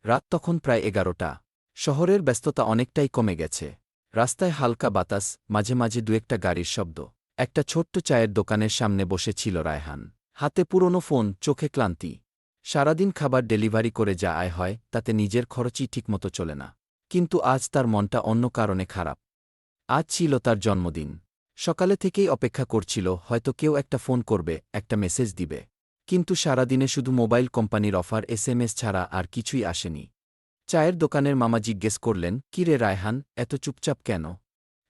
রাত তখন প্রায় ১১টা। শহরের ব্যস্ততা অনেকটাই কমে গেছে। রাস্তায় হালকা বাতাস, মাঝে মাঝে দু-একটা গাড়ির শব্দ। একটা ছোট্ট চায়ের দোকানের সামনে বসে ছিল রায়হান। হাতে পুরনো ফোন, চোখে ক্লান্তি। সারাদিন খাবার ডেলিভারি করে যা আয় হয় তাতে নিজের খরচই ঠিকমতো চলে না। কিন্তু আজ তার মনটা অন্য কারণে খারাপ। আজ ছিল তার জন্মদিন। সকালে থেকেই অপেক্ষা করছিল হয়তো কেউ একটা ফোন করবে, একটা মেসেজ দিবে। কিন্তু সারাদিনে শুধু মোবাইল কোম্পানির অফার, SMS ছাড়া আর কিছুই আসেনি। চায়ের দোকানের মামা জিজ্ঞেস করলেন, "কি রে রায়হান, এত চুপচাপ কেন?"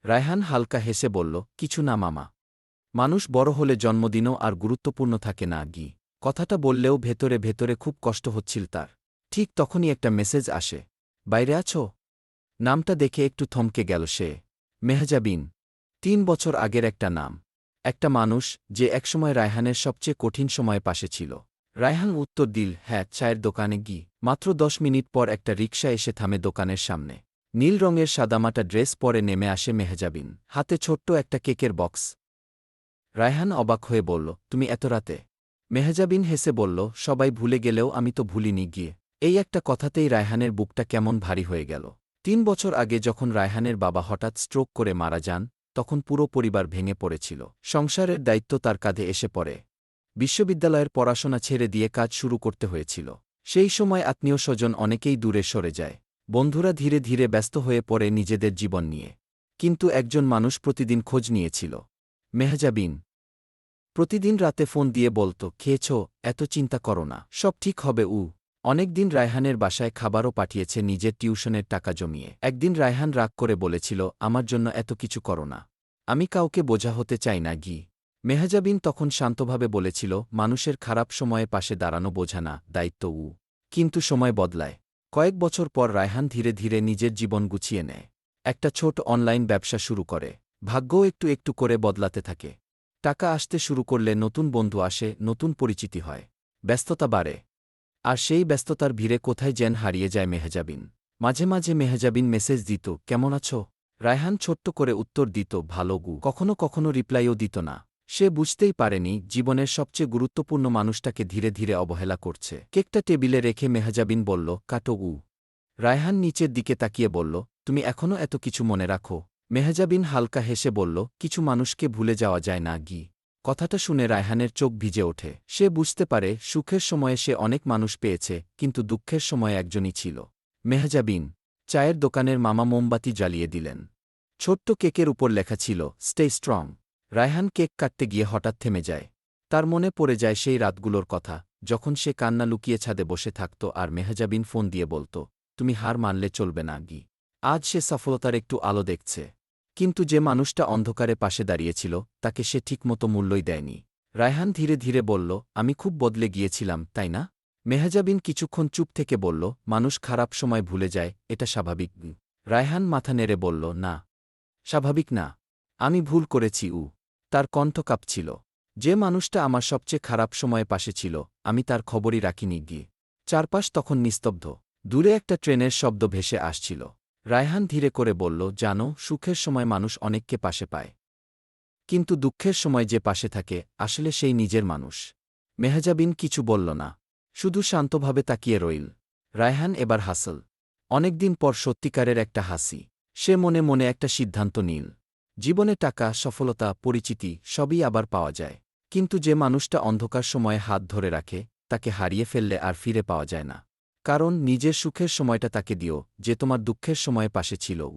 রায়হান হালকা হেসে বলল, "কিছু না মামা। মানুষ বড় হলে জন্মদিনও আর গুরুত্বপূর্ণ থাকে না গি।" কথাটা বললেও ভেতরে ভেতরে খুব কষ্ট হচ্ছিল তার। ঠিক তখনই একটা মেসেজ আসে। "বাইরে আছো?" নামটা দেখে একটু থমকে গেল সে। মেহজাবিন। ৩ বছর আগের একটা নাম। একটা মানুষ, যে একসময় রায়হানের সবচেয়ে কঠিন সময়ে পাশে ছিল। রায়হান উত্তর দিল, "হ্যাঁ, চায়ের দোকানে গি।" মাত্র ১০ মিনিট পর একটা রিকশা এসে থামে দোকানের সামনে। নীল রঙের সাদামাটা ড্রেস পরে নেমে আসে মেহজাবিন। হাতে ছোট্ট একটা কেকের বক্স। রায়হান অবাক হয়ে বলল, "তুমি এত রাতে?" মেহজাবিন হেসে বলল, "সবাই ভুলে গেলেও আমি তো ভুলিনি গিয়ে।" এই একটা কথাতেই রায়হানের বুকটা কেমন ভারী হয়ে গেল। ৩ বছর আগে যখন রায়হানের বাবা হঠাৎ স্ট্রোক করে মারা যান, তখন পুরো পরিবার ভেঙে পড়েছিল। সংসারের দায়িত্ব তার কাঁধে এসে পড়ে। বিশ্ববিদ্যালয়ের পড়াশোনা ছেড়ে দিয়ে কাজ শুরু করতে হয়েছিল। সেই সময় আত্মীয় স্বজন অনেকেই দূরে সরে যায়। বন্ধুরা ধীরে ধীরে ব্যস্ত হয়ে পড়ে নিজেদের জীবন নিয়ে। কিন্তু একজন মানুষ প্রতিদিন খোঁজ নিয়েছিল। মেহজাবিন। প্রতিদিন রাতে ফোন দিয়ে বলত, "খেয়েছ? এত চিন্তা করো না, সব ঠিক হবে।" অনেকদিন রায়হানের বাসায় খাবারও পাঠিয়েছে নিজের টিউশনের টাকা জমিয়ে। একদিন রায়হান রাগ করে বলেছিল, "আমার জন্য এত কিছু করো না। আমি কাউকে বোঝা হতে চাই না গি।" মেহজাবিন তখন শান্তভাবে বলেছিল, "মানুষের খারাপ সময়ে পাশে দাঁড়ানো বোঝা না, দায়িত্ব।" কিন্তু সময় বদলায়। কয়েক বছর পর রায়হান ধীরে ধীরে নিজের জীবন গুছিয়ে নেয়। একটা ছোট অনলাইন ব্যবসা শুরু করে। ভাগ্যও একটু একটু করে বদলাতে থাকে। টাকা আসতে শুরু করলে নতুন বন্ধু আসে, নতুন পরিচিতি হয়। ব্যস্ততা বাড়ে। আর সেই ব্যস্ততার ভিড়ে কোথায় যেন হারিয়ে যায় মেহজাবিন। মাঝে মাঝে মেহজাবিন মেসেজ দিত, "কেমন আছো?" রায়হান ছোট্ট করে উত্তর দিত, "ভালো গু।" কখনো কখনো রিপ্লাইও দিত না। সে বুঝতেই পারেনি জীবনের সবচেয়ে গুরুত্বপূর্ণ মানুষটাকে ধীরে ধীরে অবহেলা করছে। কেকটা টেবিলে রেখে মেহজাবিন বলল, "কাটো।" রায়হান নিচের দিকে তাকিয়ে বলল, "তুমি এখনও এত কিছু মনে রাখো?" মেহজাবিন হালকা হেসে বলল, "কিছু মানুষকে ভুলে যাওয়া যায় না গি।" কথাটা শুনে রায়হানের চোখ ভিজে ওঠে। সে বুঝতে পারে সুখের সময়ে সে অনেক মানুষ পেয়েছে, কিন্তু দুঃখের সময় একজনই ছিল। মেহজাবিন। চায়ের দোকানের মামা মোমবাতি জ্বালিয়ে দিলেন। ছোট্ট কেকের উপর লেখা ছিল, "স্টে স্ট্রং।" রায়হান কেক কাটতে গিয়ে হঠাৎ থেমে যায়। তার মনে পড়ে যায় সেই রাতগুলোর কথা, যখন সে কান্না লুকিয়ে ছাদে বসে থাকত আর মেহজাবিন ফোন দিয়ে বলত, "তুমি হার মানলে চলবে না গি।" আজ সে সফলতার একটু আলো দেখছে। কিন্তু যে মানুষটা অন্ধকারে পাশে দাঁড়িয়েছিল, তাকে সে ঠিকমতো মূল্যই দেয়নি। রায়হান ধীরে ধীরে বলল, "আমি খুব বদলে গিয়েছিলাম, তাই না?" মেহজাবিন কিছুক্ষণ চুপ থেকে বলল, "মানুষ খারাপ সময় ভুলে যায়, এটা স্বাভাবিক।" রায়হান মাথা নেড়ে বলল, "না, স্বাভাবিক না। আমি ভুল করেছি।" তার কণ্ঠ কাঁপছিল। "যে মানুষটা আমার সবচেয়ে খারাপ সময়ে পাশে ছিল, আমি তার খবরই রাখিনি গিয়ে।" চারপাশ তখন নিস্তব্ধ। দূরে একটা ট্রেনের শব্দ ভেসে আসছিল। রায়হান ধীরে করে বলল, "জানো, সুখের সময় মানুষ অনেককে পাশে পায়। কিন্তু দুঃখের সময় যে পাশে থাকে, আসলে সেই নিজের মানুষ।" মেহজাবিন কিছু বলল না। শুধু শান্তভাবে তাকিয়ে রইল। রায়হান এবার হাসল। অনেকদিন পর সত্যিকারের একটা হাসি। সে মনে মনে একটা সিদ্ধান্ত নিল। জীবনে টাকা, সফলতা, পরিচিতি সবই আবার পাওয়া যায়। কিন্তু যে মানুষটা অন্ধকার সময়ে হাত ধরে রাখে, তাকে হারিয়ে ফেললে আর ফিরে পাওয়া যায় না। কারণ নিজের সুখের সময়টা তাকে দিও, যে তোমার দুঃখের সময়ে পাশে ছিল।